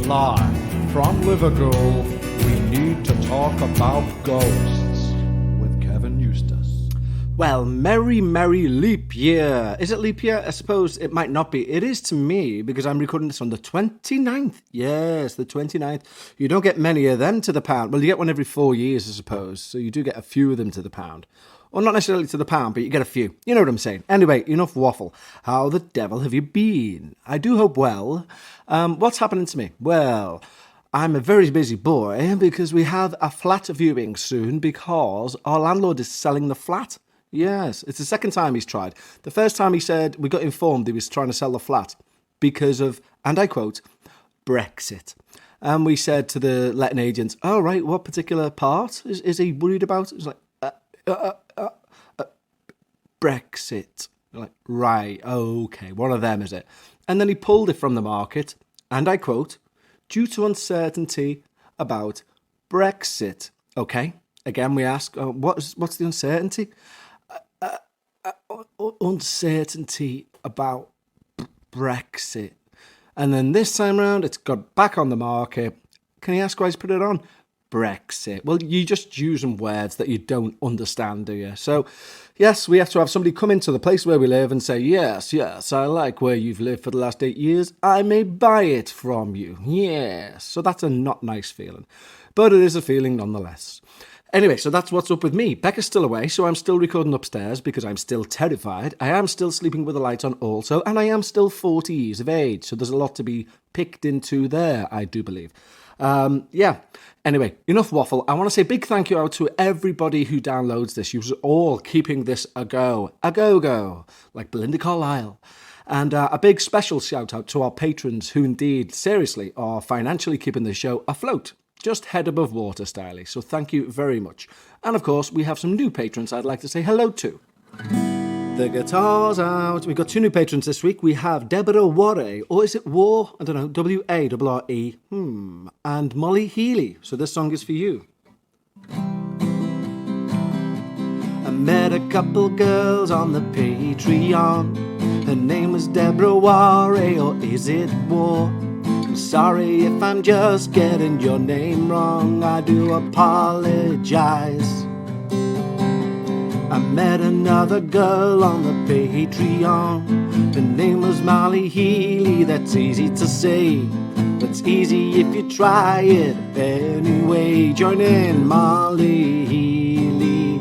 Live from Liverpool, we need to talk about ghosts with Kevin Eustace. Well, merry leap year. Is it leap year? I suppose it might not be. It is to me because I'm recording this on the 29th. Yes, the 29th. You don't get many of them to the pound. Well, you get one every 4 years, I suppose. So you do get a few of them to the pound. Well, not necessarily to the pound, but you get a few. You know what I'm saying. Anyway, enough waffle. How the devil have you been? I do hope well. What's happening to me? Well, I'm a very busy boy because we have a flat viewing soon because our landlord is selling the flat. Yes, it's the second time he's tried. The first time he said, we got informed he was trying to sell the flat because of, and I quote, Brexit. And we said to the letting agents, oh, right, what particular part is he worried about? It was like, Brexit. Like, right, okay, one of them is it. And then he pulled it from the market, and I quote, due to uncertainty about Brexit. Okay, again we ask, what's the uncertainty? Uncertainty about Brexit. And then this time around, it's got back on the market. Can you ask why he's put it on? Brexit. Well, you just using words that you don't understand, do you? So, yes, we have to have somebody come into the place where we live and say, yes, I like where you've lived for the last 8 years. I may buy it from you. Yes. So that's a not nice feeling. But it is a feeling nonetheless. Anyway, so that's what's up with me. Becca's still away, so I'm still recording upstairs because I'm still terrified. I am still sleeping with the light on also, and I am still 40 years of age. So there's a lot to be picked into there, I do believe. Anyway, enough waffle. I want to say a big thank you out to everybody who downloads this. You're all keeping this a go, like Belinda Carlisle. And a big special shout out to our patrons who indeed, seriously, are financially keeping the show afloat. Just head above water, Styly. So thank you very much. And of course, we have some new patrons I'd like to say hello to. The guitar's out. We've got 2 new patrons this week. We have Deborah Warre, or is it War? I don't know, W-A-R-R-E. And Molly Healy. So this song is for you. I met a couple girls on the Patreon. Her name was Deborah Warre, or is it War? I'm sorry if I'm just getting your name wrong. I do apologize. I met another girl on the Patreon. Her name was Molly Healy. That's easy to say, but it's easy if you try it anyway. Join in, Molly Healy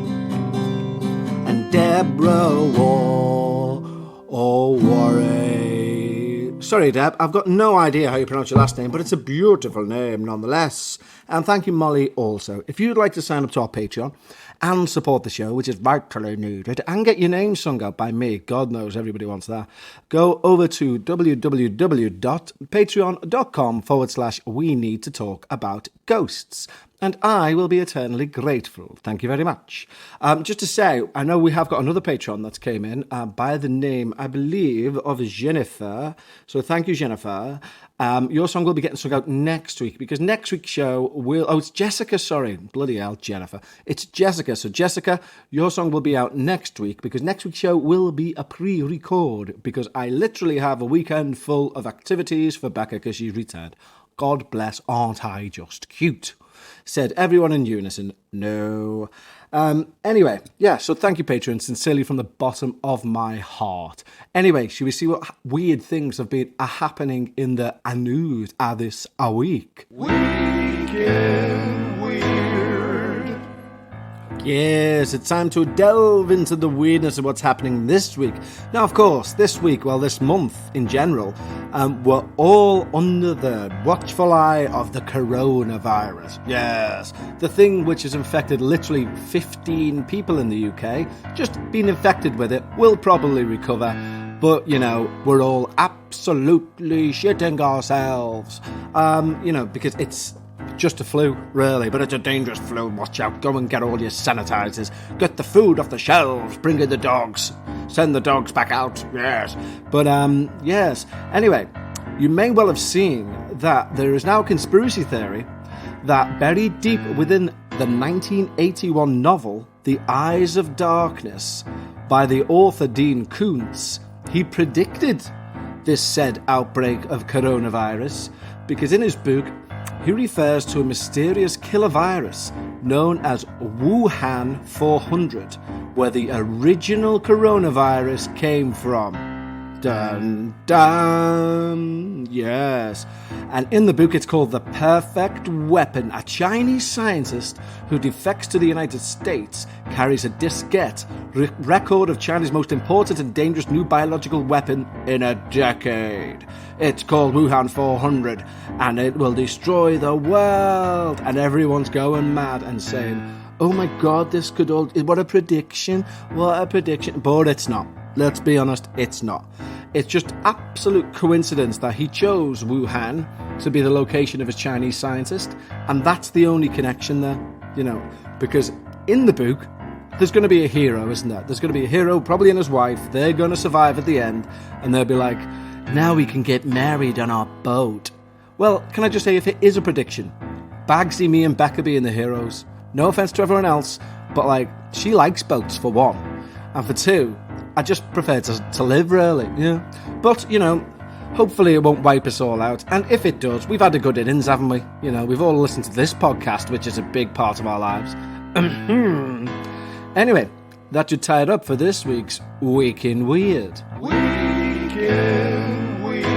and Deborah Warre. Sorry, Deb, I've got no idea how you pronounce your last name, but it's a beautiful name nonetheless. And thank you, Molly, also. If you'd like to sign up to our Patreon and support the show, which is vitally needed, and get your name sung out by me, God knows everybody wants that, go over to www.patreon.com/we need to talk about ghosts. And I will be eternally grateful. Thank you very much. Just to say, I know we have got another Patreon that's came in by the name, I believe, of Jennifer. So thank you, Jennifer. Your song will be getting sung out next week because next week's show will... Oh, it's Jessica, sorry. Bloody hell, Jennifer. It's Jessica. So Jessica, your song will be out next week because next week's show will be a pre-record because I literally have a weekend full of activities for Becca because she's returned. God bless, aren't I just cute? Said everyone in unison, no. Anyway, yeah, so thank you, patrons, sincerely from the bottom of my heart. Anyway, should we see what weird things have been happening in the news this week? Weekend Weird. Yes, it's time to delve into the weirdness of what's happening this week. Now, of course, this month in general, we're all under the watchful eye of the coronavirus. Yes, the thing which has infected literally 15 people in the UK, just being infected with it, will probably recover. But, we're all absolutely shitting ourselves, because it's just a flu, really, but it's a dangerous flu. Watch out, go and get all your sanitizers, get the food off the shelves, bring in the dogs, send the dogs back out, yes. But, yes, anyway, you may well have seen that there is now a conspiracy theory that buried deep within the 1981 novel, The Eyes of Darkness, by the author Dean Koontz, he predicted this said outbreak of coronavirus, because in his book, he refers to a mysterious killer virus known as Wuhan 400, where the original coronavirus came from. Dun dun! Yes. And in the book, it's called The Perfect Weapon. A Chinese scientist who defects to the United States carries a diskette record of China's most important and dangerous new biological weapon in a decade. It's called Wuhan 400, and it will destroy the world. And everyone's going mad and saying, oh my God, this could all... What a prediction. What a prediction. But it's not. Let's be honest, it's not. It's just absolute coincidence that he chose Wuhan to be the location of a Chinese scientist, and that's the only connection there, because in the book, there's going to be a hero, isn't there? There's going to be a hero, probably and his wife. They're going to survive at the end, and they'll be like, now we can get married on our boat. Well, can I just say, if it is a prediction, Bagsy, me and Becca being the heroes, no offence to everyone else, but she likes boats for one, and for two, I just prefer to live, really, yeah. But, hopefully it won't wipe us all out. And if it does, we've had a good innings, haven't we? We've all listened to this podcast, which is a big part of our lives. Anyway, that should tie it up for this week's Week in Weird. Week in Weird.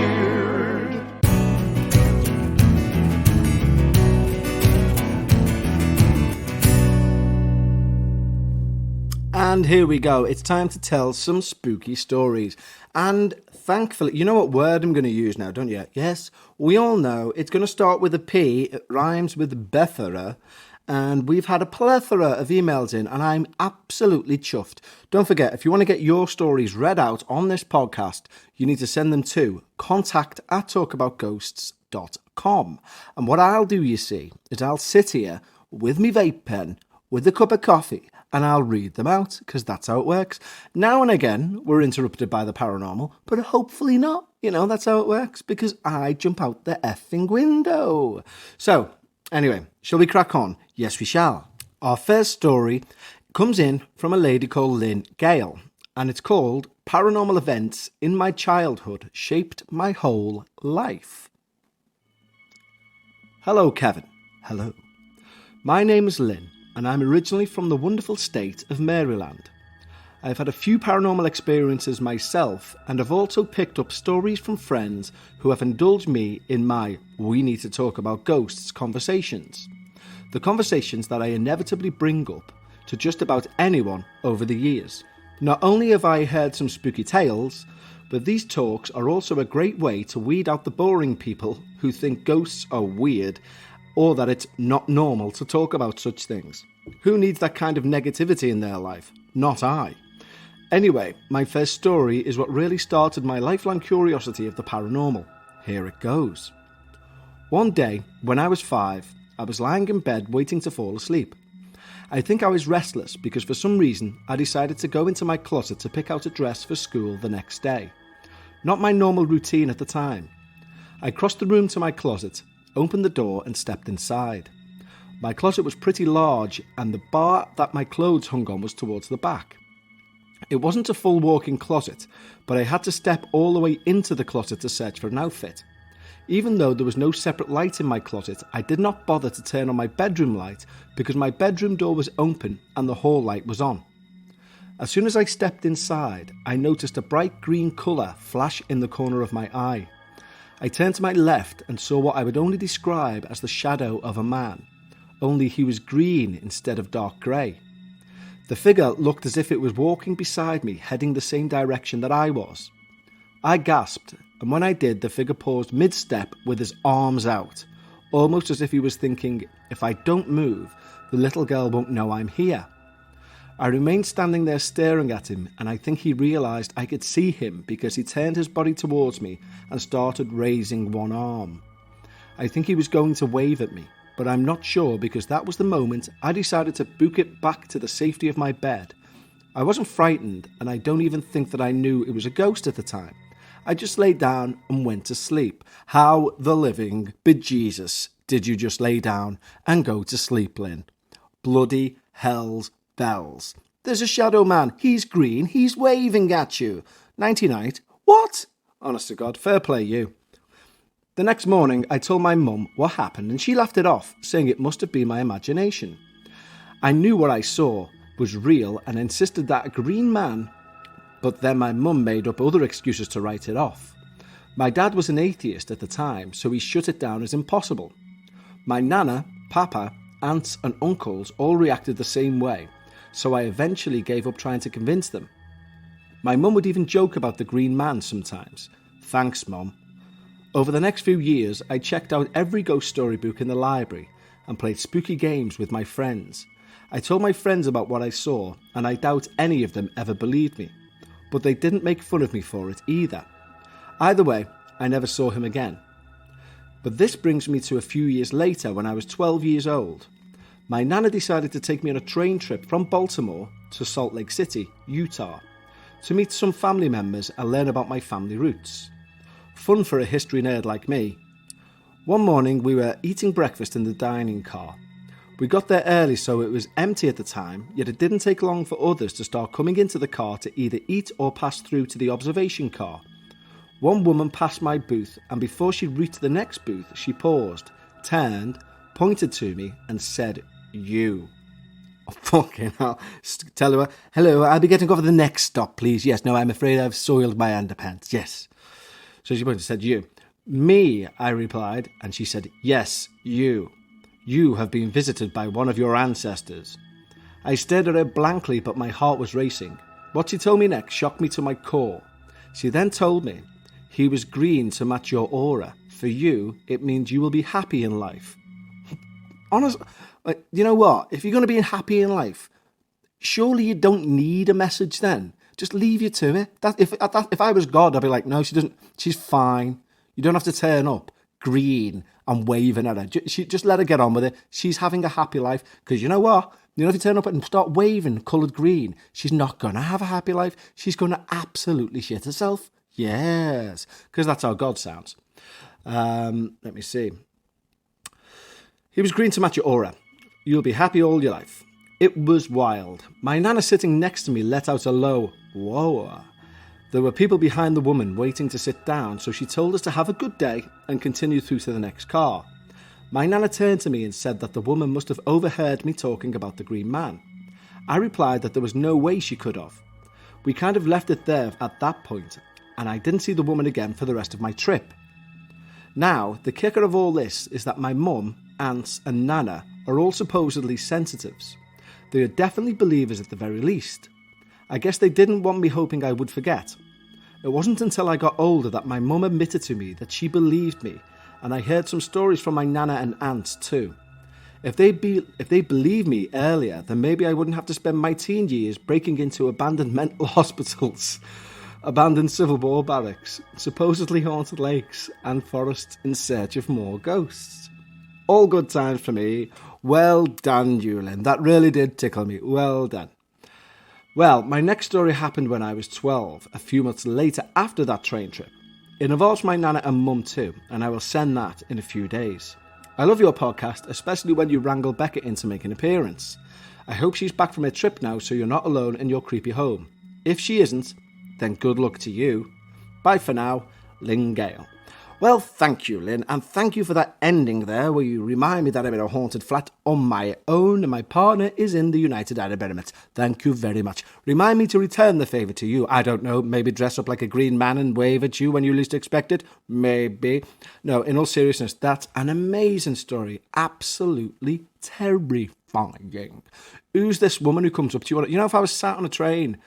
And here we go. It's time to tell some spooky stories. And thankfully, you know what word I'm going to use now, don't you? Yes, we all know it's going to start with a P. It rhymes with Bethera. And we've had a plethora of emails in, and I'm absolutely chuffed. Don't forget, if you want to get your stories read out on this podcast, you need to send them to contact@talkaboutghosts.com. And what I'll do, you see, is I'll sit here with me vape pen, with a cup of coffee, and I'll read them out, because that's how it works. Now and again, we're interrupted by the paranormal, but hopefully not. That's how it works, because I jump out the effing window. So, anyway, shall we crack on? Yes, we shall. Our first story comes in from a lady called Lynn Gale, and it's called Paranormal Events in My Childhood Shaped My Whole Life. Hello, Kevin. Hello. My name is Lynn, and I'm originally from the wonderful state of Maryland. I've had a few paranormal experiences myself, and have also picked up stories from friends who have indulged me in my "we need to talk about ghosts" conversations. The conversations that I inevitably bring up to just about anyone over the years. Not only have I heard some spooky tales, but these talks are also a great way to weed out the boring people who think ghosts are weird, or that it's not normal to talk about such things. Who needs that kind of negativity in their life? Not I. Anyway, my first story is what really started my lifelong curiosity of the paranormal. Here it goes. One day, when I was 5, I was lying in bed waiting to fall asleep. I think I was restless because for some reason I decided to go into my closet to pick out a dress for school the next day. Not my normal routine at the time. I crossed the room to my closet, opened the door and stepped inside. My closet was pretty large, and the bar that my clothes hung on was towards the back. It wasn't a full walk-in closet, but I had to step all the way into the closet to search for an outfit. Even though there was no separate light in my closet, I did not bother to turn on my bedroom light because my bedroom door was open and the hall light was on. As soon as I stepped inside, I noticed a bright green colour flash in the corner of my eye. I turned to my left and saw what I would only describe as the shadow of a man, only he was green instead of dark grey. The figure looked as if it was walking beside me, heading the same direction that I was. I gasped, and when I did, the figure paused mid-step with his arms out, almost as if he was thinking, if I don't move, the little girl won't know I'm here. I remained standing there staring at him, and I think he realised I could see him because he turned his body towards me and started raising one arm. I think he was going to wave at me, but I'm not sure because that was the moment I decided to book it back to the safety of my bed. I wasn't frightened, and I don't even think that I knew it was a ghost at the time. I just lay down and went to sleep. How the living bejesus did you just lay down and go to sleep, Lynn? Bloody hell's bells. There's a shadow man. He's green. He's waving at you. Nighty-night. What? Honest to God, fair play you. The next morning, I told my mum what happened and she laughed it off, saying it must have been my imagination. I knew what I saw was real and insisted that a green man, but then my mum made up other excuses to write it off. My dad was an atheist at the time, so he shut it down as impossible. My nana, papa, aunts and uncles all reacted the same way, so I eventually gave up trying to convince them. My mum would even joke about the green man sometimes. Thanks, Mum. Over the next few years, I checked out every ghost story book in the library and played spooky games with my friends. I told my friends about what I saw, and I doubt any of them ever believed me. But they didn't make fun of me for it either. Either way, I never saw him again. But this brings me to a few years later when I was 12 years old. My nana decided to take me on a train trip from Baltimore to Salt Lake City, Utah, to meet some family members and learn about my family roots. Fun for a history nerd like me. One morning we were eating breakfast in the dining car. We got there early so it was empty at the time, yet it didn't take long for others to start coming into the car to either eat or pass through to the observation car. One woman passed my booth and before she reached the next booth she paused, turned, pointed to me and said, "You." Oh, fucking hell. Tell her, "Hello, I'll be getting off at the next stop, please. Yes, no, I'm afraid I've soiled my underpants. Yes." So she pointed and said, "You." "Me," I replied, and she said, "Yes, you. You have been visited by one of your ancestors." I stared at her blankly, but my heart was racing. What she told me next shocked me to my core. She then told me, "He was green to match your aura. For you, it means you will be happy in life." Honest, you know what? If you're going to be happy in life, surely you don't need a message then. Just leave you to it. If I was God, I'd be like, "No, she doesn't. She's fine. You don't have to turn up green and waving at her. Just let her get on with it. She's having a happy life." Because you know what? If you turn up and start waving coloured green, she's not going to have a happy life. She's going to absolutely shit herself. Yes. Because that's how God sounds. Let me see. He was green to match your aura. You'll be happy all your life. It was wild. My nana sitting next to me let out a low, "Whoa." There were people behind the woman waiting to sit down, so she told us to have a good day and continue through to the next car. My nana turned to me and said that the woman must have overheard me talking about the green man. I replied that there was no way she could have. We kind of left it there at that point, and I didn't see the woman again for the rest of my trip. Now, the kicker of all this is that my mum, aunts and nana are all supposedly sensitives. They are definitely believers at the very least. I guess they didn't want me hoping I would forget. It wasn't until I got older that my mum admitted to me that she believed me, and I heard some stories from my nana and aunts too. If they believed me earlier, then maybe I wouldn't have to spend my teen years breaking into abandoned mental hospitals, abandoned Civil War barracks, supposedly haunted lakes, and forests in search of more ghosts. All good times for me. Well done, Yulin. That really did tickle me. Well done. Well, my next story happened when I was 12, a few months later after that train trip. It involves my nana and mum too, and I will send that in a few days. I love your podcast, especially when you wrangle Becca into making an appearance. I hope she's back from her trip now so you're not alone in your creepy home. If she isn't, then good luck to you. Bye for now, Lynn Gale. Well, thank you, Lynn, and thank you for that ending there where you remind me that I'm in a haunted flat on my own and my partner is in the United Arab Emirates. Thank you very much. Remind me to return the favour to you. I don't know, maybe dress up like a green man and wave at you when you least expect it? Maybe. No, in all seriousness, that's an amazing story. Absolutely terrifying. Who's this woman who comes up to you? You know, if I was sat on a train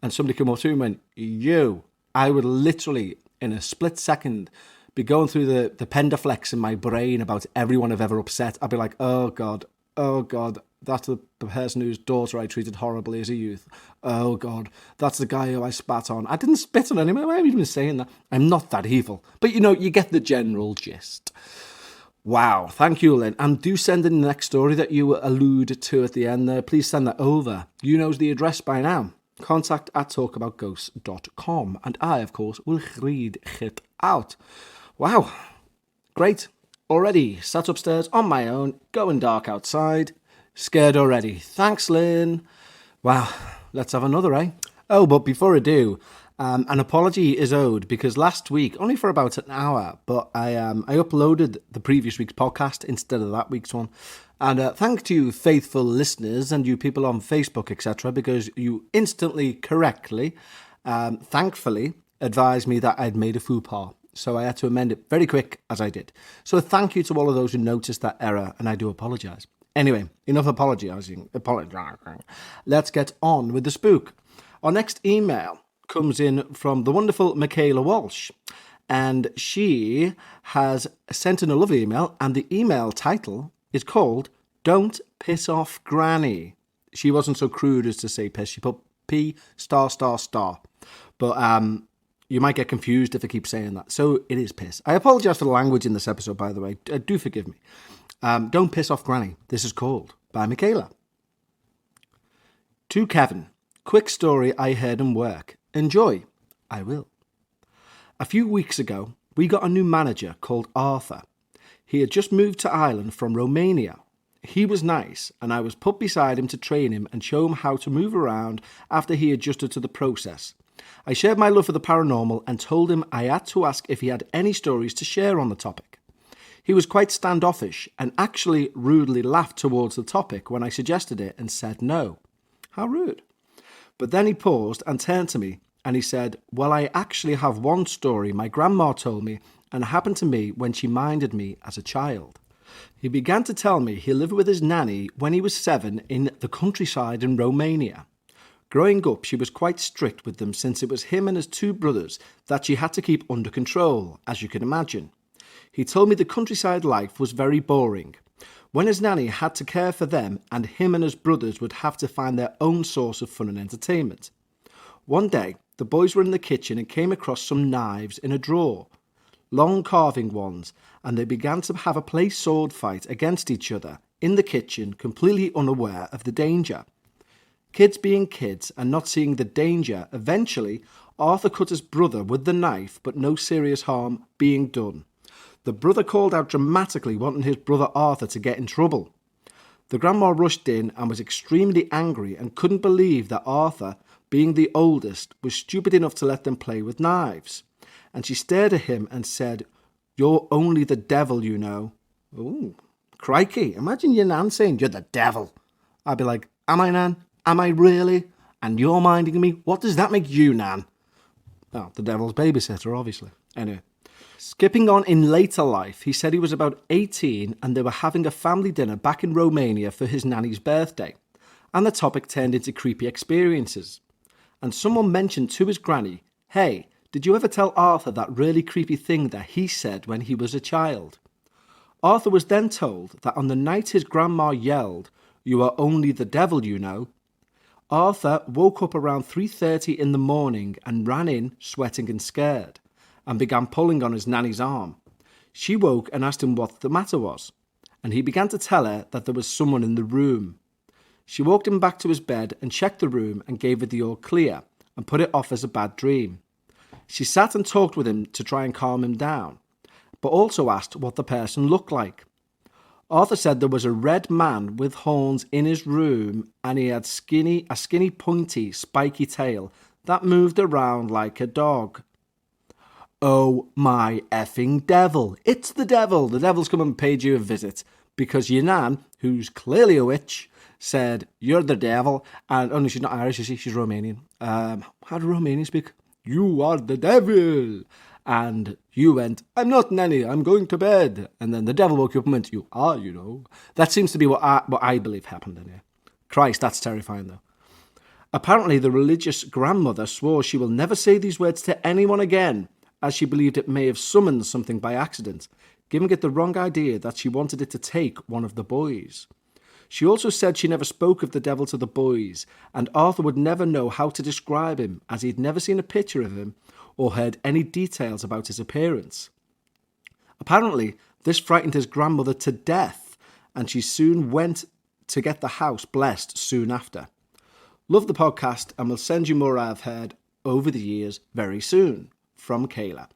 and somebody came up to me and went, "You," I would literally, in a split second, be going through the Pendaflex in my brain about everyone I've ever upset. I'd be like, oh God, that's the person whose daughter I treated horribly as a youth. Oh God, that's the guy who I spat on. I didn't spit on anyone. Why am I even saying that? I'm not that evil. But you know, you get the general gist. Wow, thank you, Lynn. And do send in the next story that you allude to at the end there. Please send that over. You know the address by now. contact@talkaboutghosts.com. And I, of course, will read it out. Wow, great. Already sat upstairs on my own, going dark outside. Scared already. Thanks, Lynn. Wow, let's have another, eh? Oh, but before I do, An apology is owed because last week, only for about an hour, but I uploaded the previous week's podcast instead of that week's one. And thanks to you faithful listeners and you people on Facebook, etc., because you instantly, correctly, thankfully, advised me that I'd made a faux pas. So I had to amend it very quick as I did. So thank you to all of those who noticed that error, and I do apologise. Anyway, enough apologising. Let's get on with the spook. Our next email comes in from the wonderful Michaela Walsh, and she has sent in a lovely email, and the email title is called Don't Piss Off Granny. She wasn't so crude as to say piss. She put P***. But you might get confused if I keep saying that. So it is piss. I apologise for the language in this episode, by the way. Do forgive me. Don't Piss Off Granny. This is called by Michaela. To Kevin. Quick story I heard in work. Enjoy. I will. A few weeks ago, we got a new manager called Arthur. He had just moved to Ireland from Romania. He was nice, and I was put beside him to train him and show him how to move around after he adjusted to the process. I shared my love for the paranormal and told him I had to ask if he had any stories to share on the topic. He was quite standoffish and actually rudely laughed towards the topic when I suggested it and said no. How rude. But then he paused and turned to me and he said, well, I actually have one story my grandma told me and happened to me when she minded me as a child. He began to tell me he lived with his nanny when he was 7 in the countryside in Romania. Growing up, she was quite strict with them since it was him and his 2 brothers that she had to keep under control, as you can imagine. He told me the countryside life was very boring, when his nanny had to care for them and him and his brothers would have to find their own source of fun and entertainment. One day, the boys were in the kitchen and came across some knives in a drawer, long carving ones, and they began to have a play sword fight against each other in the kitchen, completely unaware of the danger. Kids being kids and not seeing the danger, eventually Arthur cut his brother with the knife, but no serious harm being done. The brother called out dramatically, wanting his brother Arthur to get in trouble. The grandma rushed in and was extremely angry and couldn't believe that Arthur, being the oldest, was stupid enough to let them play with knives. And she stared at him and said, "You're only the devil, you know." Ooh, crikey, imagine your nan saying, "You're the devil." I'd be like, am I, Nan? Am I really? And you're minding me? What does that make you, Nan? Oh, the devil's babysitter, obviously. Anyway. Skipping on in later life, he said he was about 18 and they were having a family dinner back in Romania for his nanny's birthday. And the topic turned into creepy experiences. And someone mentioned to his granny, "Hey, did you ever tell Arthur that really creepy thing that he said when he was a child?" Arthur was then told that on the night his grandma yelled, "You are only the devil, you know," Arthur woke up around 3:30 in the morning and ran in, sweating and scared, and began pulling on his nanny's arm. She woke and asked him what the matter was, and he began to tell her that there was someone in the room. She walked him back to his bed and checked the room and gave it the all clear and put it off as a bad dream. She sat and talked with him to try and calm him down, but also asked what the person looked like. Arthur said there was a red man with horns in his room and he had a skinny, pointy, spiky tail that moved around like a dog. Oh my effing devil. It's the devil. The devil's come and paid you a visit because your nan, who's clearly a witch, said, "You're the devil." And only she's not Irish, you see, she's Romanian. How do Romanians speak? "You are the devil." And you went, "I'm not nanny, I'm going to bed." And then the devil woke you up and went, "You are, you know." That seems to be what I believe happened in here. Christ, that's terrifying though. Apparently the religious grandmother swore she will never say these words to anyone again, as she believed it may have summoned something by accident, giving it the wrong idea that she wanted it to take one of the boys. She also said she never spoke of the devil to the boys, and Arthur would never know how to describe him, as he'd never seen a picture of him or heard any details about his appearance. Apparently, this frightened his grandmother to death, and she soon went to get the house blessed soon after. Love the podcast, and will send you more I've heard over the years very soon. From Kayla.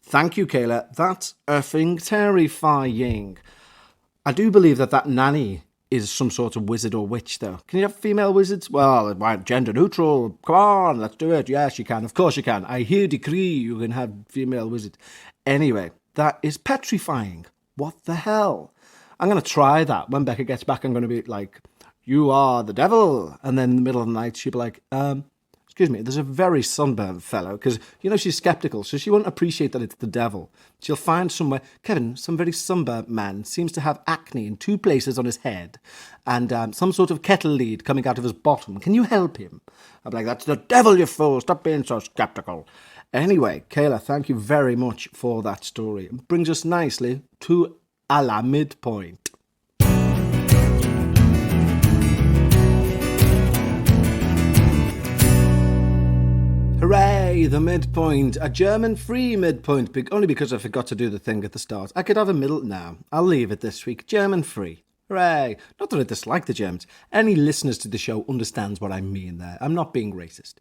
Thank you, Kayla. That's effing terrifying. I do believe that nanny is some sort of wizard or witch, though. Can you have female wizards? Well, why, gender neutral. Come on, let's do it. Yes, you can. Of course you can. I here decree you can have female wizards. Anyway, that is petrifying. What the hell? I'm going to try that. When Becca gets back, I'm going to be like, you are the devil. And then in the middle of the night, she'll be like, excuse me, there's a very sunburned fellow, because, she's skeptical, so she won't appreciate that it's the devil. She'll find somewhere, Kevin, some very sunburnt man seems to have acne in 2 places on his head, and some sort of kettle lead coming out of his bottom. Can you help him? I'm like, that's the devil, you fool. Stop being so skeptical. Anyway, Kayla, thank you very much for that story. It brings us nicely to a la midpoint. Hooray, the midpoint. A German-free midpoint, only because I forgot to do the thing at the start. I could have a middle now. I'll leave it this week. German-free. Hooray. Not that I dislike the Germans. Any listeners to the show understands what I mean there. I'm not being racist.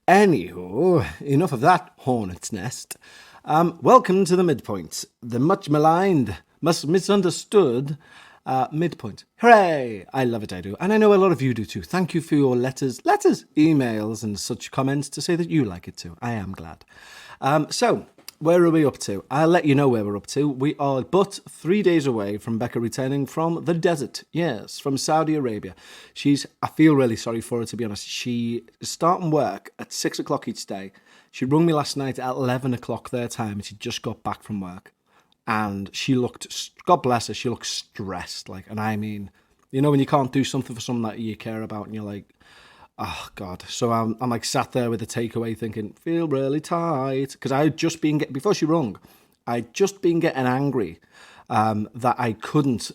Anywho, enough of that hornet's nest. Welcome to the midpoint. The much maligned, misunderstood midpoint. Hooray! I love it, I do. And I know a lot of you do too. Thank you for your letters, emails and such comments to say that you like it too. I am glad. So, where are we up to? I'll let you know where we're up to. We are but 3 days away from Becca returning from the desert. Yes, from Saudi Arabia. I feel really sorry for her, to be honest. She is starting work at 6 o'clock each day. She rung me last night at 11 o'clock their time, and she just got back from work. And she looked, God bless her, she looked stressed. And I mean, when you can't do something for someone that you care about, and you're like, oh, God. So I'm sat there with a takeaway thinking, feel really tight. Because I had just been, before she rung, I'd just been getting angry that I couldn't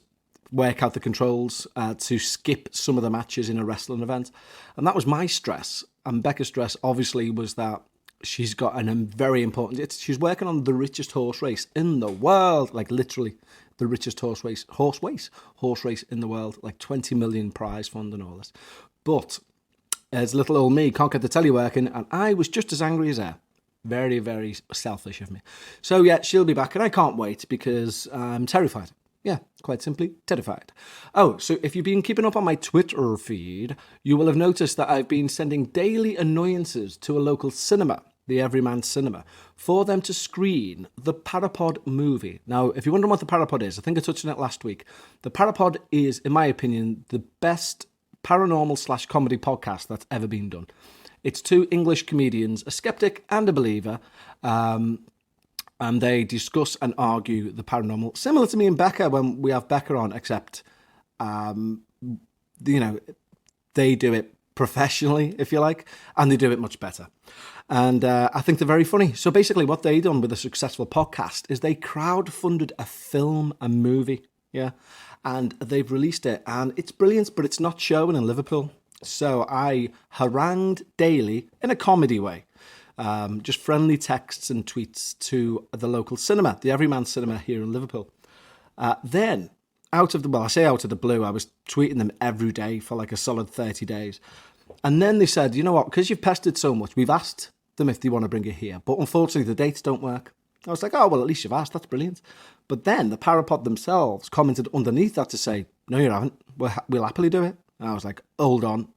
work out the controls to skip some of the matches in a wrestling event. And that was my stress. And Becca's stress, obviously, was that she's got a very important... she's working on the richest horse race in the world. Literally, the richest horse race in the world. 20 million prize fund and all this. But as little old me can't get the telly working, and I was just as angry as her. Very, very selfish of me. So yeah, she'll be back, and I can't wait because I'm terrified. Yeah, quite simply, terrified. Oh, so if you've been keeping up on my Twitter feed, you will have noticed that I've been sending daily annoyances to a local cinema, the Everyman Cinema, for them to screen the Parapod movie. Now, if you're wondering what the Parapod is, I think I touched on it last week. The Parapod is, in my opinion, the best paranormal/comedy podcast that's ever been done. It's 2 English comedians, a skeptic and a believer, and they discuss and argue the paranormal, similar to me and Becca when we have Becca on, except, they do it professionally, if you like, and they do it much better. And I think they're very funny. So basically what they done with a successful podcast is they crowdfunded a movie, yeah, and they've released it, and it's brilliant, but it's not showing in Liverpool. So I harangued daily in a comedy way. Just friendly texts and tweets to the local cinema, the Everyman Cinema here in Liverpool. Then, out of the blue, I was tweeting them every day for a solid 30 days. And then they said, you know what, because you've pestered so much, we've asked them if they want to bring it here. But unfortunately, the dates don't work. I was like, oh, well, at least you've asked. That's brilliant. But then the Parapod themselves commented underneath that to say, no, you haven't. We'll happily do it. And I was like, hold on.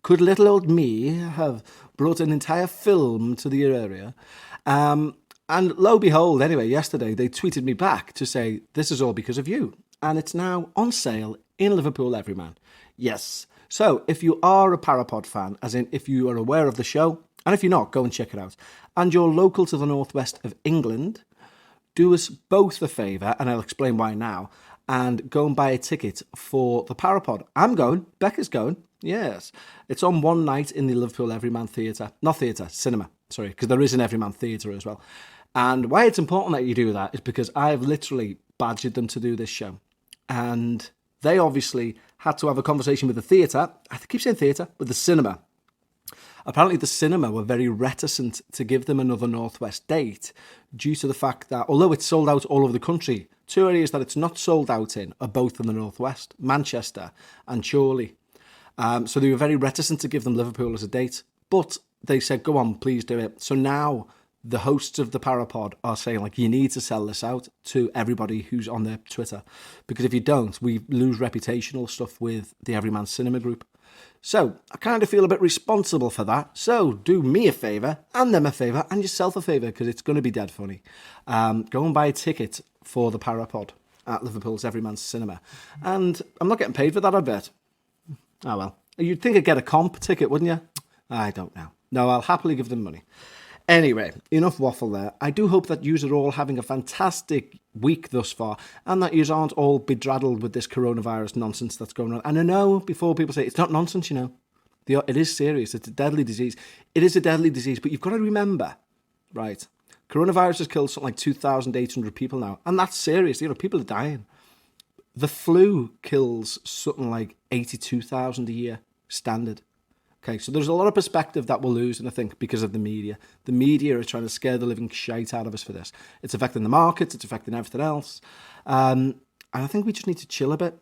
Could little old me have brought an entire film to the area? And lo and behold, anyway, yesterday they tweeted me back to say, this is all because of you. And it's now on sale in Liverpool Everyman. Yes. So if you are a Parapod fan, as in if you are aware of the show, and if you're not, go and check it out, and you're local to the northwest of England, do us both a favour, and I'll explain why now, and go and buy a ticket for the Parapod. I'm going. Becca's going. Yes. It's on one night in the Liverpool Everyman cinema. Sorry, because there is an Everyman theatre as well. And why it's important that you do that is because I've literally badgered them to do this show. And they obviously had to have a conversation with the theatre. I keep saying theatre, with the cinema. Apparently the cinema were very reticent to give them another Northwest date due to the fact that, although it's sold out all over the country, 2 areas that it's not sold out in are both in the Northwest, Manchester and Chorley. So they were very reticent to give them Liverpool as a date, but they said, go on, please do it. So now the hosts of the Parapod are saying, like, you need to sell this out to everybody who's on their Twitter. Because if you don't, we lose reputational stuff with the Everyman Cinema Group. So I kind of feel a bit responsible for that. So do me a favour, and them a favour, and yourself a favour, because it's going to be dead funny. Go and buy a ticket for the Parapod at Liverpool's Everyman Cinema. And I'm not getting paid for that, I bet. Oh, well. You'd think I'd get a comp ticket, wouldn't you? I don't know. No, I'll happily give them money. Anyway, enough waffle there. I do hope that yous are all having a fantastic week thus far, and that yous aren't all bedraddled with this coronavirus nonsense that's going on. And I know, before people say, it's not nonsense, you know. It is serious. It's a deadly disease. It is a deadly disease, but you've got to remember, right, coronavirus has killed something like 2,800 people now, and that's serious. You know, people are dying. The flu kills something like 82,000 a year, standard. Okay, so there's a lot of perspective that we'll lose, and I think because of the media. The media are trying to scare the living shite out of us for this. It's affecting the markets, it's affecting everything else. And I think we just need to chill a bit.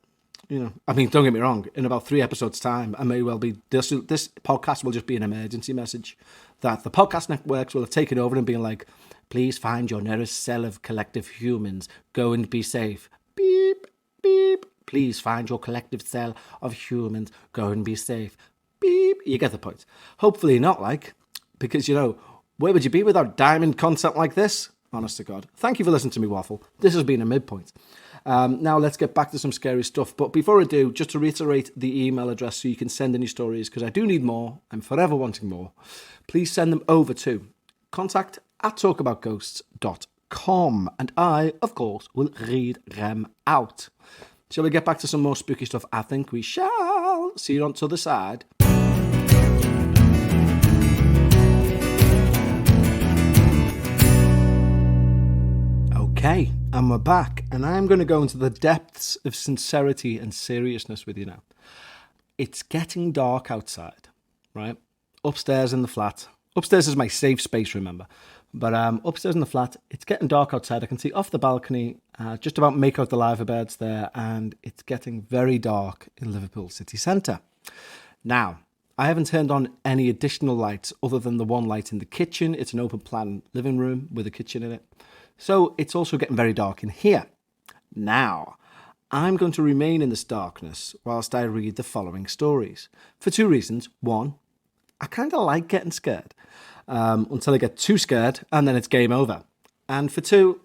You know, I mean, don't get me wrong, in about 3 episodes' time, I may well be, this podcast will just be an emergency message that the podcast networks will have taken over and being like, please find your nearest cell of collective humans, go and be safe. Beep, beep. Please find your collective cell of humans, go and be safe. Beep. You get the point. Hopefully not, like, because, you know, where would you be without diamond content like this? Honest to God. Thank you for listening to me waffle. This has been a midpoint. Now let's get back to some scary stuff. But before I do, just to reiterate the email address so you can send any stories, because I do need more. I'm forever wanting more. Please send them over to contact@talkaboutghosts.com, and I, of course, will read them out. Shall we get back to some more spooky stuff? I think we shall. See you on to the side. Okay, and we're back, and I'm going to go into the depths of sincerity and seriousness with you now. It's getting dark outside, right? Upstairs in the flat. Upstairs is my safe space, remember. But upstairs in the flat, it's getting dark outside. I can see off the balcony, just about make out the liver birds there, and it's getting very dark in Liverpool city centre. Now, I haven't turned on any additional lights other than the one light in the kitchen. It's an open plan living room with a kitchen in it. So it's also getting very dark in here. Now, I'm going to remain in this darkness whilst I read the following stories. For 2 reasons. 1, I kind of like getting scared until I get too scared and then it's game over. And for 2,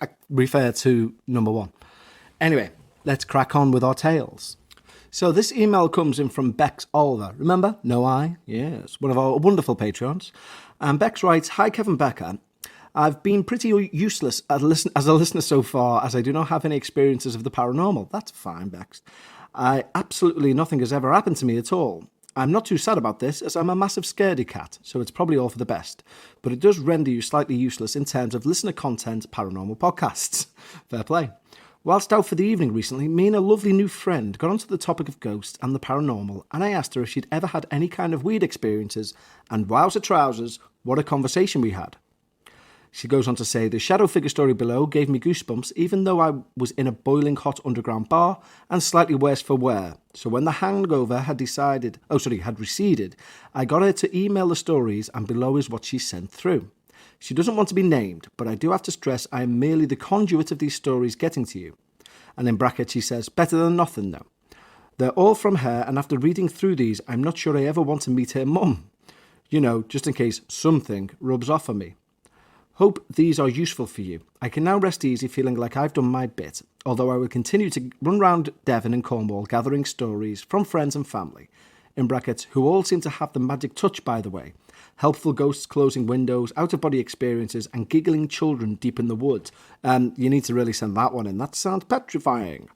I refer to number 1. Anyway, let's crack on with our tales. So this email comes in from Bex Oliver. Remember? No I? Yes, one of our wonderful patrons. And Bex writes, Hi Kevin Becker. I've been pretty useless as a listener so far, as I do not have any experiences of the paranormal. That's fine, Bex. Absolutely nothing has ever happened to me at all. I'm not too sad about this, as I'm a massive scaredy cat, so it's probably all for the best. But it does render you slightly useless in terms of listener content paranormal podcasts. Fair play. Whilst out for the evening recently, me and a lovely new friend got onto the topic of ghosts and the paranormal, and I asked her if she'd ever had any kind of weird experiences, and wowza trousers, what a conversation we had. She goes on to say, the shadow figure story below gave me goosebumps, even though I was in a boiling hot underground bar and slightly worse for wear. So when the hangover had receded, I got her to email the stories, and below is what she sent through. She doesn't want to be named, but I do have to stress I am merely the conduit of these stories getting to you. And in brackets she says, better than nothing though. They're all from her, and after reading through these, I'm not sure I ever want to meet her mum. You know, just in case something rubs off on me. Hope these are useful for you. I can now rest easy feeling like I've done my bit, although I will continue to run round Devon and Cornwall gathering stories from friends and family, in brackets, who all seem to have the magic touch, by the way. Helpful ghosts closing windows, out-of-body experiences, and giggling children deep in the woods. You need to really send that one in. That sounds petrifying.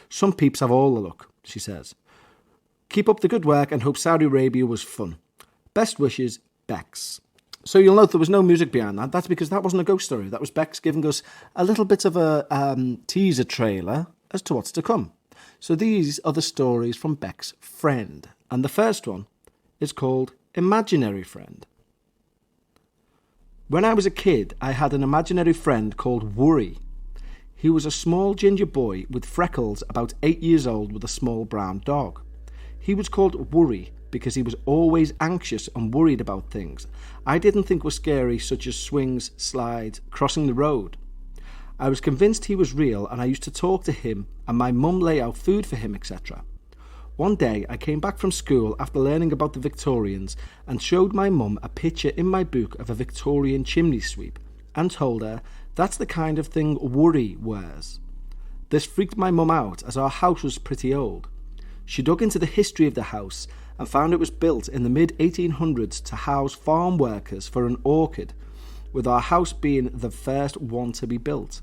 Some peeps have all the luck, she says. Keep up the good work and hope Saudi Arabia was fun. Best wishes, Bex. So you'll note there was no music behind that. That's because that wasn't a ghost story. That was Bex giving us a little bit of a teaser trailer as to what's to come. So these are the stories from Beck's friend. And the first one is called Imaginary Friend. When I was a kid, I had an imaginary friend called Worry. He was a small ginger boy with freckles, about 8 years old, with a small brown dog. He was called Worry because he was always anxious and worried about things I didn't think were scary, such as swings, slides, crossing the road. I was convinced he was real, and I used to talk to him and my mum lay out food for him, etc. One day I came back from school after learning about the Victorians and showed my mum a picture in my book of a Victorian chimney sweep and told her that's the kind of thing Worry wears. This freaked my mum out as our house was pretty old. She dug into the history of the house and found it was built in the mid-1800s to house farm workers for an orchard, with our house being the first one to be built.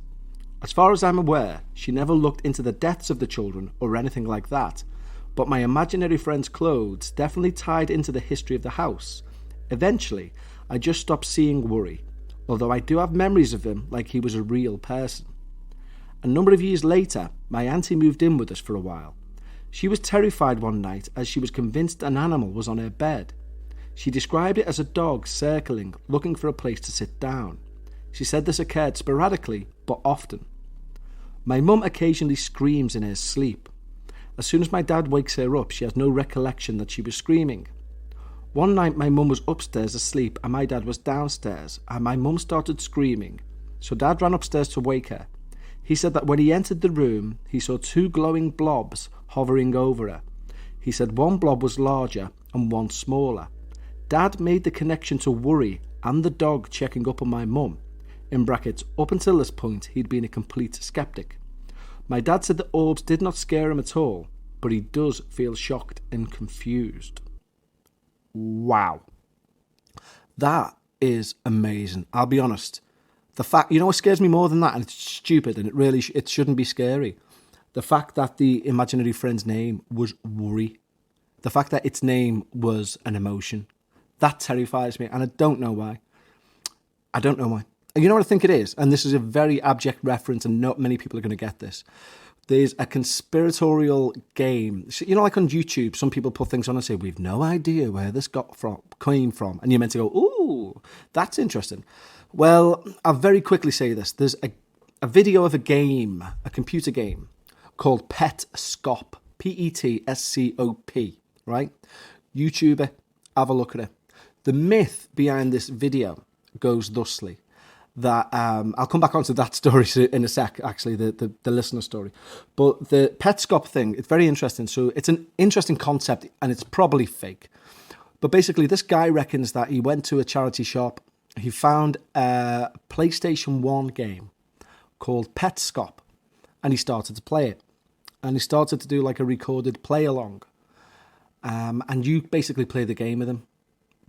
As far as I'm aware, she never looked into the deaths of the children or anything like that, but my imaginary friend's clothes definitely tied into the history of the house. Eventually, I just stopped seeing Worry, although I do have memories of him like he was a real person. A number of years later, my auntie moved in with us for a while. She was terrified one night as she was convinced an animal was on her bed. She described it as a dog circling, looking for a place to sit down. She said this occurred sporadically, but often. My mum occasionally screams in her sleep. As soon as my dad wakes her up, she has no recollection that she was screaming. One night my mum was upstairs asleep and my dad was downstairs, and my mum started screaming, so Dad ran upstairs to wake her. He said that when he entered the room, he saw two glowing blobs hovering over her. He said one blob was larger and one smaller. Dad made the connection to Worry and the dog checking up on my mum. In brackets, up until this point, he'd been a complete skeptic. My dad said the orbs did not scare him at all, but he does feel shocked and confused. Wow. That is amazing. I'll be honest. The fact, you know what scares me more than that, and it's stupid, and it shouldn't be scary. The fact that the imaginary friend's name was Worry. The fact that its name was an emotion. That terrifies me, and I don't know why. I don't know why. You know what I think it is? And this is a very abject reference, and not many people are going to get this. There's a conspiratorial game. You know, like on YouTube, some people put things on and say, we've no idea where this came from. And you're meant to go, ooh, that's interesting. Well, I'll very quickly say this. There's a video of a game, a computer game, called Petscop, Petscop, right? YouTuber, have a look at it. The myth behind this video goes thusly. That I'll come back onto that story in a sec, actually, the listener story. But the Petscop thing, it's very interesting. So it's an interesting concept, and it's probably fake. But basically, this guy reckons that he went to a charity shop. He found a PlayStation 1 game called Petscop, and he started to play it. And he started to do like a recorded play-along. And you basically play the game with him.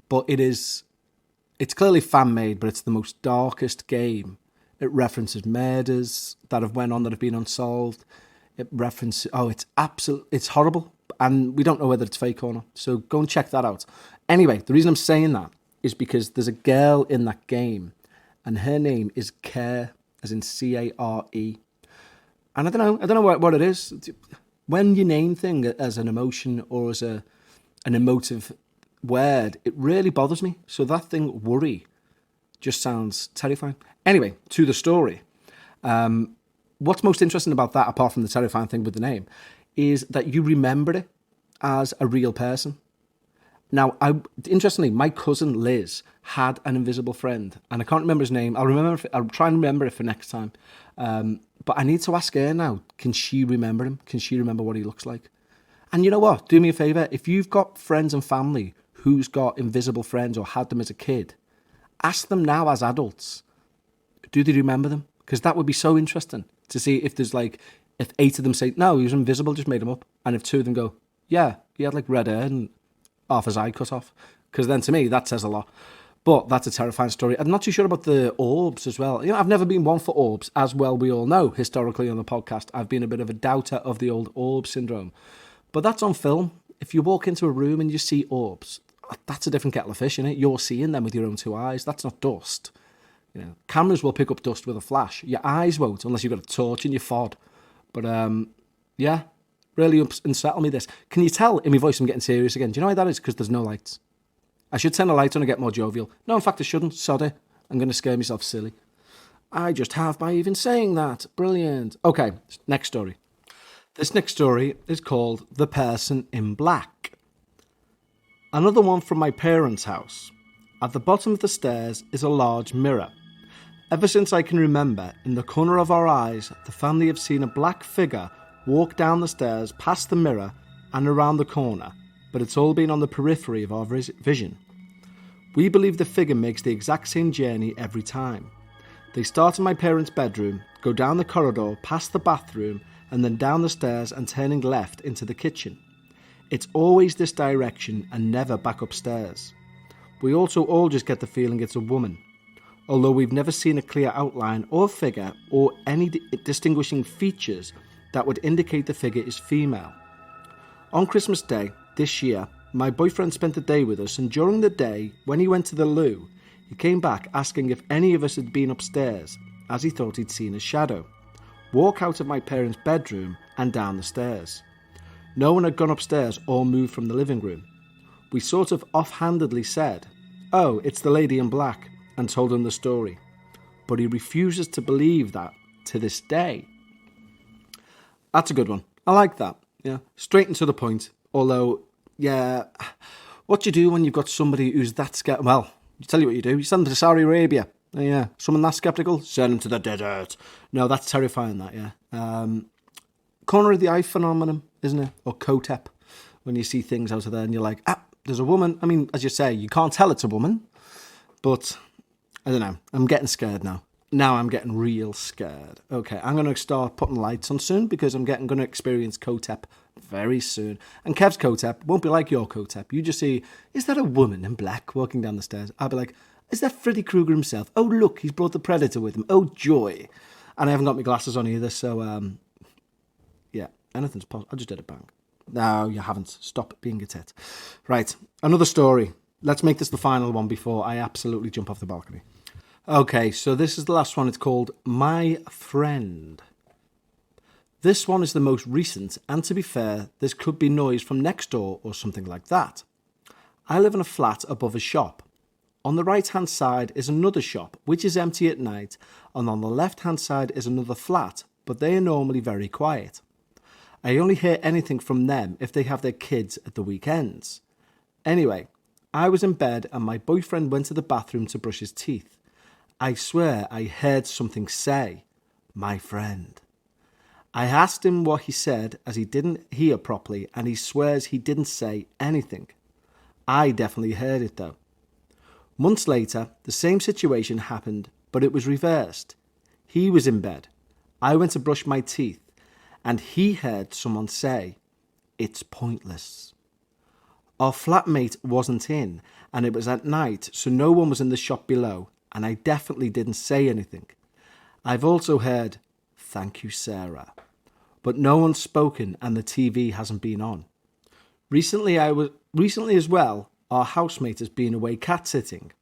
But it's clearly fan-made, but it's the most darkest game. It references murders that have went on that have been unsolved. It references, it's horrible. And we don't know whether it's fake or not. So go and check that out. Anyway, the reason I'm saying that is because there's a girl in that game, and her name is Care, as in C-A-R-E. And I don't know what it is. When you name things as an emotion or as an emotive word, it really bothers me. So that thing, Worry, just sounds terrifying. Anyway, to the story. What's most interesting about that, apart from the terrifying thing with the name, is that you remember it as a real person. Now, interestingly, my cousin Liz had an invisible friend, and I can't remember his name. I'll try and remember it for next time. But I need to ask her now, can she remember him? Can she remember what he looks like? And you know what? Do me a favour. If you've got friends and family who's got invisible friends or had them as a kid, ask them now as adults, do they remember them? Because that would be so interesting to see if there's if 8 of them say, no, he was invisible, just made him up. And if 2 of them go, yeah, he had red hair and half his eye cut off. Because then to me, that says a lot. But that's a terrifying story. I'm not too sure about the orbs as well. You know, I've never been one for orbs, as well we all know, historically on the podcast. I've been a bit of a doubter of the old orb syndrome. But that's on film. If you walk into a room and you see orbs, that's a different kettle of fish, isn't it? You're seeing them with your own 2 eyes. That's not dust. You know, cameras will pick up dust with a flash. Your eyes won't, unless you've got a torch in your fod. But, yeah, really unsettle me, this. Can you tell in my voice I'm getting serious again? Do you know why that is? Because there's no lights. I should turn the lights on and get more jovial. No, in fact, I shouldn't. Sod it. I'm going to scare myself silly. I just have by even saying that. Brilliant. Okay, next story. This next story is called The Person in Black. Another one from my parents' house. At the bottom of the stairs is a large mirror. Ever since I can remember, in the corner of our eyes, the family have seen a black figure walk down the stairs past the mirror and around the corner, but it's all been on the periphery of our vision. We believe the figure makes the exact same journey every time. They start in my parents' bedroom, go down the corridor, past the bathroom, and then down the stairs and turning left into the kitchen. It's always this direction and never back upstairs. We also all just get the feeling it's a woman, although we've never seen a clear outline or figure or any distinguishing features that would indicate the figure is female. On Christmas Day, this year, my boyfriend spent the day with us, and during the day, when he went to the loo, he came back asking if any of us had been upstairs, as he thought he'd seen a shadow walk out of my parents' bedroom and down the stairs. No one had gone upstairs or moved from the living room. We sort of offhandedly said, "Oh, it's the lady in black," and told him the story. But he refuses to believe that to this day. That's a good one. I like that. Yeah, straight and to the point. Although, yeah, what do you do when you've got somebody who's that scared? Well, you tell you what you do. You send them to Saudi Arabia. Yeah, someone that's sceptical, send them to the desert. No, that's terrifying, that, yeah. Corner of the eye phenomenon, isn't it? Or COTEP, when you see things out of there and you're like, there's a woman. I mean, as you say, you can't tell it's a woman, but I don't know. I'm getting scared now. Now I'm getting real scared. Okay, I'm going to start putting lights on soon because I'm going to experience COTEP very soon. And Kev's COTEP won't be like your COTEP. You just see, is that a woman in black walking down the stairs? I'll be like, is that Freddy Krueger himself? Oh, look, he's brought the Predator with him. Oh, joy. And I haven't got my glasses on either, so, yeah, anything's possible. I just did a bang. No, you haven't. Stop being a tit. Right, another story. Let's make this the final one before I absolutely jump off the balcony. Okay, so this is the last one. It's called My Friend. This one is the most recent, and to be fair, this could be noise from next door or something like that. I live in a flat above a shop. On the right-hand side is another shop, which is empty at night, and on the left-hand side is another flat, but they are normally very quiet. I only hear anything from them if they have their kids at the weekends. Anyway, I was in bed and my boyfriend went to the bathroom to brush his teeth. I swear I heard something say, "My friend." I asked him what he said as he didn't hear properly and he swears he didn't say anything. I definitely heard it though. Months later, the same situation happened, but it was reversed. He was in bed. I went to brush my teeth, and he heard someone say, "It's pointless." Our flatmate wasn't in, and it was at night, so no one was in the shop below, and I definitely didn't say anything. I've also heard, "Thank you, Sarah," but no one's spoken, and the TV hasn't been on. Recently as well, our housemate has been away cat-sitting.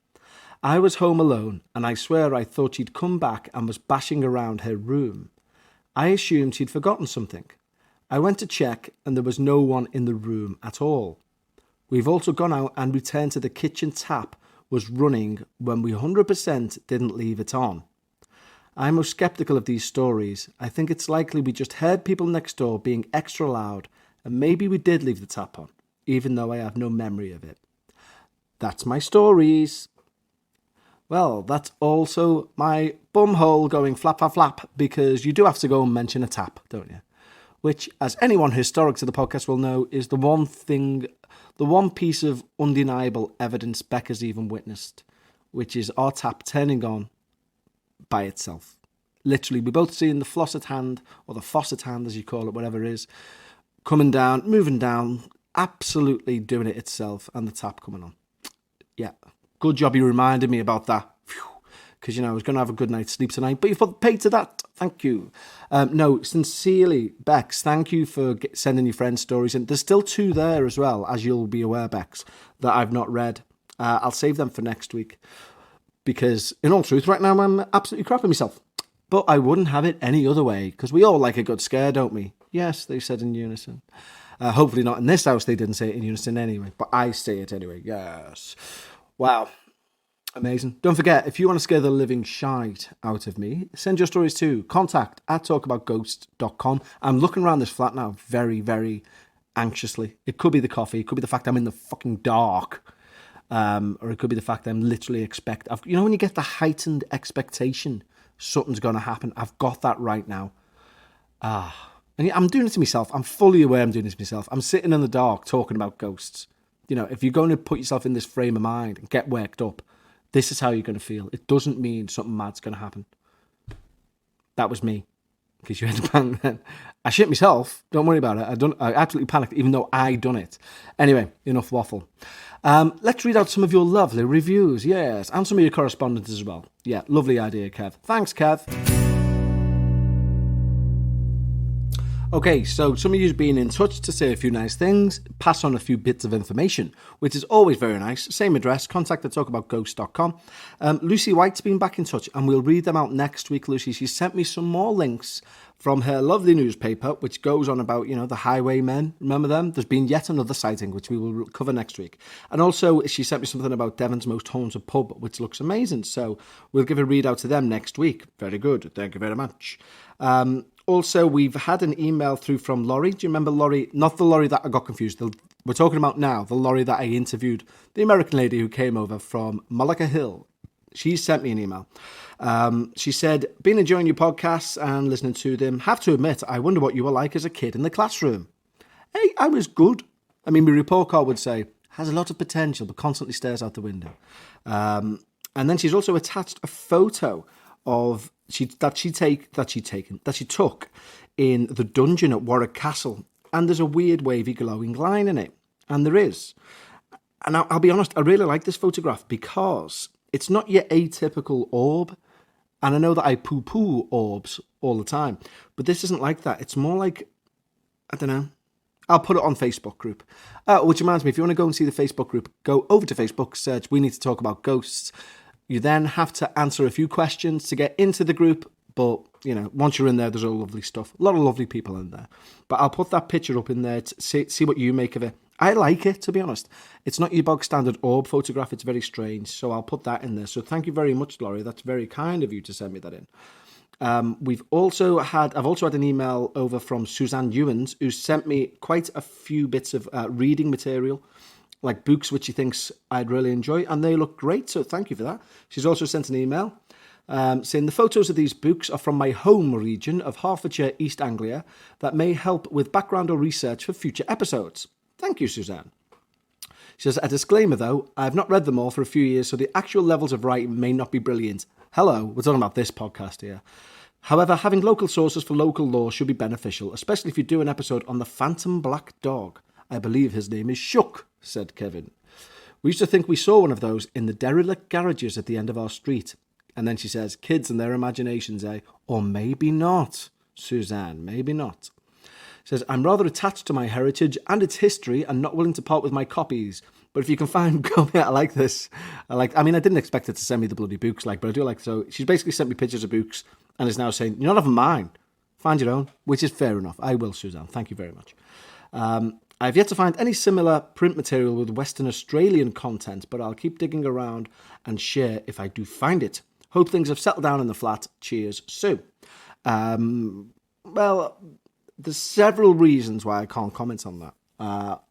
I was home alone, and I swear I thought she'd come back and was bashing around her room. I assumed she'd forgotten something. I went to check, and there was no one in the room at all. We've also gone out and returned to the kitchen tap was running when we 100% didn't leave it on. I'm most sceptical of these stories. I think it's likely we just heard people next door being extra loud, and maybe we did leave the tap on, even though I have no memory of it. That's my stories. Well, that's also my bumhole going flap, flap, flap, because you do have to go and mention a tap, don't you? Which, as anyone historic to the podcast will know, is the one piece of undeniable evidence Becca's even witnessed, which is our tap turning on by itself. Literally, we both seeing the faucet hand, or the faucet hand as you call it, whatever it is, coming down, moving down, absolutely doing it itself, and the tap coming on. Yeah, good job you reminded me about that. Because, I was going to have a good night's sleep tonight, but you've paid to that. Thank you. No, sincerely, Bex, thank you for sending your friends' stories. And there's still 2 there as well, as you'll be aware, Bex, that I've not read. I'll save them for next week. Because, in all truth, right now I'm absolutely crapping myself. But I wouldn't have it any other way, because we all like a good scare, don't we? Yes, they said in unison. Hopefully not in this house, they didn't say it in unison anyway. But I say it anyway, yes. Wow. Amazing. Don't forget, if you want to scare the living shite out of me, send your stories to contact@talkaboutghosts.com. I'm looking around this flat now very, very anxiously. It could be the coffee. It could be the fact I'm in the fucking dark. Or it could be the fact I'm literally when you get the heightened expectation something's going to happen. I've got that right now. And I'm doing it to myself. I'm fully aware I'm doing it to myself. I'm sitting in the dark talking about ghosts. If you're going to put yourself in this frame of mind and get worked up, this is how you're going to feel. It doesn't mean something mad's going to happen. That was me. In case you had to bang then. I shit myself. Don't worry about it. I absolutely panicked, even though I done it. Anyway, enough waffle. Let's read out some of your lovely reviews. Yes, and some of your correspondence as well. Yeah, lovely idea, Kev. Thanks, Kev. Okay, so some of you've been in touch to say a few nice things, pass on a few bits of information, which is always very nice. Same address, contact@talkaboutghosts.com. Lucy White's been back in touch, and we'll read them out next week, Lucy. She sent me some more links from her lovely newspaper, which goes on about, the highwaymen. Remember them? There's been yet another sighting, which we will cover next week. And also, she sent me something about Devon's most haunted pub, which looks amazing. So we'll give a read out to them next week. Very good. Thank you very much. Also, we've had an email through from Laurie. Do you remember Laurie? Not the Laurie that I got confused. We're talking about now, the Laurie that I interviewed, the American lady who came over from Malacca Hill. She sent me an email. She said, been enjoying your podcasts and listening to them. Have to admit, I wonder what you were like as a kid in the classroom. Hey, I was good. I mean, my report card would say, has a lot of potential, but constantly stares out the window. And then she's also attached a photo of that she took in the dungeon at Warwick Castle, and there's a weird wavy glowing line in it, and there is. And I'll be honest, I really like this photograph because it's not your atypical orb, and I know that I poo-poo orbs all the time, but this isn't like that. It's more like, I don't know. I'll put it on Facebook group. Which reminds me, if you want to go and see the Facebook group, go over to Facebook, search We Need to Talk About Ghosts. You then have to answer a few questions to get into the group. But, once you're in there, there's all lovely stuff. A lot of lovely people in there. But I'll put that picture up in there to see what you make of it. I like it, to be honest. It's not your bog standard orb photograph. It's very strange. So I'll put that in there. So thank you very much, Laurie. That's very kind of you to send me that in. I've also had an email over from Suzanne Ewens, who sent me quite a few bits of reading material, like books which she thinks I'd really enjoy, and they look great, so thank you for that. She's also sent an email saying the photos of these books are from my home region of Hertfordshire, East Anglia, that may help with background or research for future episodes. Thank you, Suzanne. She says, a disclaimer though, I have not read them all for a few years, so the actual levels of writing may not be brilliant. Hello, we're talking about this podcast here. However, having local sources for local lore should be beneficial, especially if you do an episode on the Phantom Black Dog. I believe his name is Shook, said Kevin. We used to think we saw one of those in the derelict garages at the end of our street. And then she says, kids and their imaginations, eh? Or maybe not, Suzanne, maybe not. She says, I'm rather attached to my heritage and its history and not willing to part with my copies. But if you can find, I like this. I didn't expect her to send me the bloody books, but I do like, so she's basically sent me pictures of books and is now saying, you're not having mine. Find your own, which is fair enough. I will, Suzanne. Thank you very much. I've yet to find any similar print material with Western Australian content, but I'll keep digging around and share if I do find it. Hope things have settled down in the flat. Cheers, Sue. Well, there's several reasons why I can't comment on that,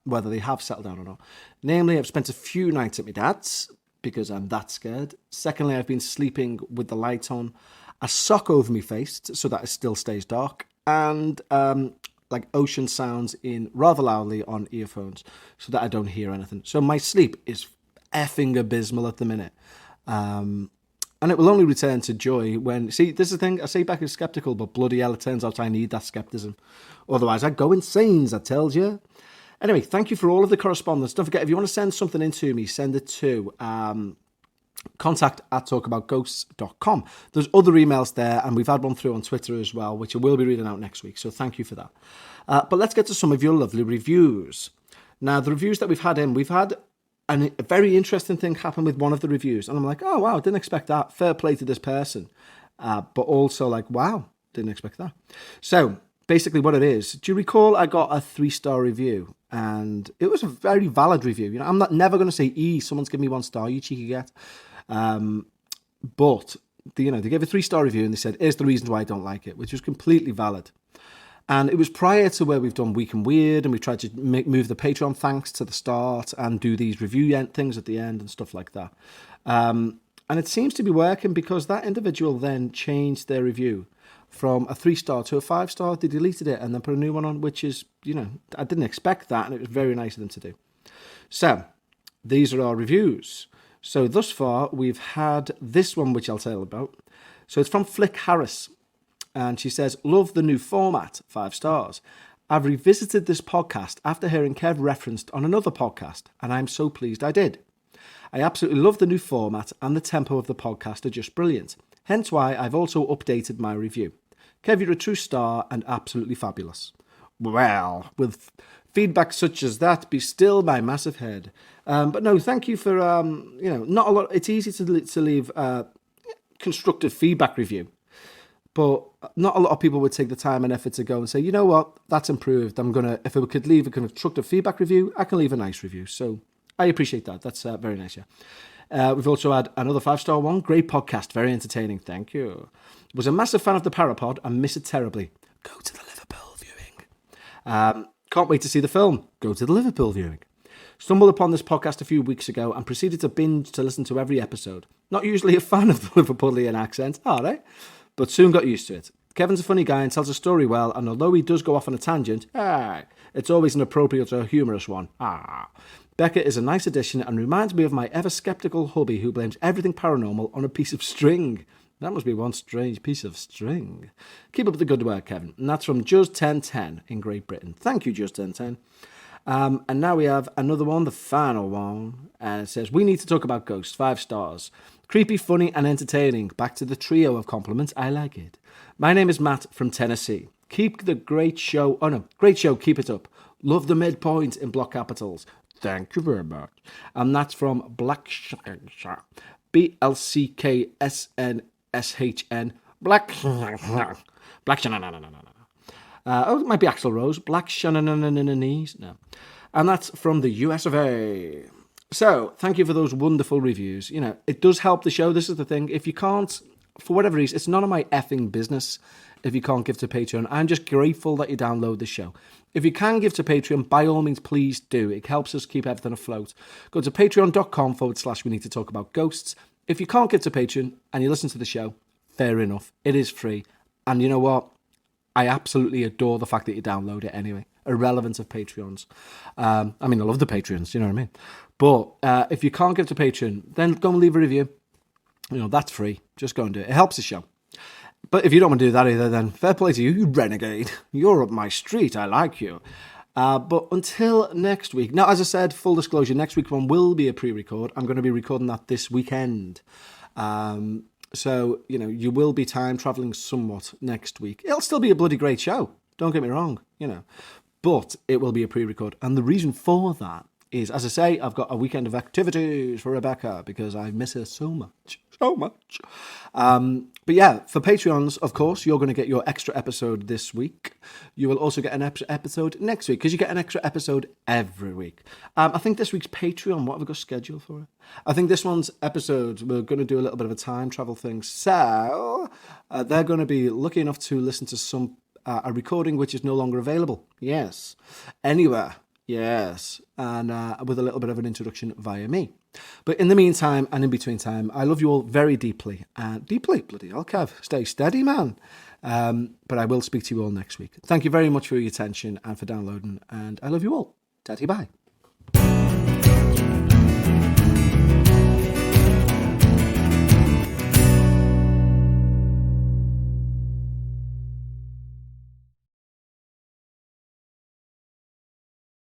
whether they have settled down or not. Namely, I've spent a few nights at my dad's because I'm that scared. Secondly, I've been sleeping with the light on, a sock over my face so that it still stays dark, and like ocean sounds in rather loudly on earphones so that I don't hear anything. So my sleep is effing abysmal at the minute. And it will only return to joy when... See, this is the thing. I say back as skeptical, but bloody hell, it turns out I need that skepticism. Otherwise, I'd go insane, I tells you. Anyway, thank you for all of the correspondence. Don't forget, if you want to send something in to me, send it to contact@talkaboutghosts.com. There's other emails there, and we've had one through on Twitter as well, which I will be reading out next week. So thank you for that. But let's get to some of your lovely reviews. Now, the reviews that we've had a very interesting thing happened with one of the reviews. And I'm like, oh, wow, didn't expect that. Fair play to this person. But also like, wow, didn't expect that. So basically what it is, do you recall I got a 3-star review? And it was a very valid review. You know, I'm never going to say, someone's given me 1 star, you cheeky get. But, they gave a 3-star review and they said, here's the reasons why I don't like it, which was completely valid. And it was prior to where we've done Week and Weird, and we tried to move the Patreon thanks to the start and do these review things at the end and stuff like that. And it seems to be working because that individual then changed their review from a 3-star to a 5-star. They deleted it and then put a new one on, which is, I didn't expect that, and it was very nice of them to do. So, these are our reviews. So, thus far, we've had this one, which I'll tell you about. So, it's from Flick Harris. And she says, love the new format, 5 stars. I've revisited this podcast after hearing Kev referenced on another podcast, and I'm so pleased I did. I absolutely love the new format, and the tempo of the podcast are just brilliant. Hence why I've also updated my review. Kev, you're a true star and absolutely fabulous. Well, with feedback such as that, be still my massive head. But no, thank you for, not a lot. It's easy to leave constructive feedback review. But not a lot of people would take the time and effort to go and say, you know what, that's improved. If I could leave a constructive feedback review, I can leave a nice review. So I appreciate that. That's very nice, yeah. We've also had another 5-star one. Great podcast, very entertaining. Thank you. Was a massive fan of the Parapod and miss it terribly. Go to the Liverpool viewing. Can't wait to see the film. Go to the Liverpool viewing. Stumbled upon this podcast a few weeks ago and proceeded to binge to listen to every episode. Not usually a fan of the Liverpoolian accent, are they? But soon got used to it. Kevin's a funny guy and tells a story well, and although he does go off on a tangent, it's always an appropriate or humorous one. Becca is a nice addition and reminds me of my ever-sceptical hubby who blames everything paranormal on a piece of string. That must be one strange piece of string. Keep up the good work, Kevin. And that's from Juz1010 in Great Britain. Thank you, Juz1010. And now we have another one, the final one. And it says, we need to talk about ghosts, 5 stars. Creepy, funny, and entertaining. Back to the trio of compliments. I like it. My name is Matt from Tennessee. Keep the great show. Oh no, great show. Keep it up. Love the midpoint in block capitals. Thank you very much. And that's from Blackshnshn. BLCKSNSHN. Blackshnshn. It might be Axl Rose. Blackshnshn. No. And that's from the US of A. So, thank you for those wonderful reviews. It does help the show. This is the thing. If you can't, for whatever reason, it's none of my effing business if you can't give to Patreon. I'm just grateful that you download the show. If you can give to Patreon, by all means, please do. It helps us keep everything afloat. Go to patreon.com/we need to talk about ghosts. If you can't give to Patreon and you listen to the show, fair enough. It is free. And you know what? I absolutely adore the fact that you download it anyway. Irrelevant of Patreons. I love the Patreons, you know what I mean? But if you can't give to Patreon, then go and leave a review. That's free. Just go and do it. It helps the show. But if you don't want to do that either, then fair play to you, you renegade. You're up my street. I like you. But until next week. Now, as I said, full disclosure, next week's one will be a pre-record. I'm going to be recording that this weekend. So, you will be time traveling somewhat next week. It'll still be a bloody great show. Don't get me wrong, But it will be a pre-record. And the reason for that is, as I say, I've got a weekend of activities for Rebecca because I miss her so much. So much. But yeah, for Patreons, of course, you're going to get your extra episode this week. You will also get an extra episode next week because you get an extra episode every week. I think this week's Patreon, what have we got scheduled for it? I think this one's episode, we're going to do a little bit of a time travel thing. So they're going to be lucky enough to listen to a recording which is no longer available. Yes. Anywhere. Yes. And with a little bit of an introduction via me. But in the meantime and in between time, I love you all very deeply. Deeply, bloody hell, Kev. Stay steady, man. But I will speak to you all next week. Thank you very much for your attention and for downloading. And I love you all. Tatty bye.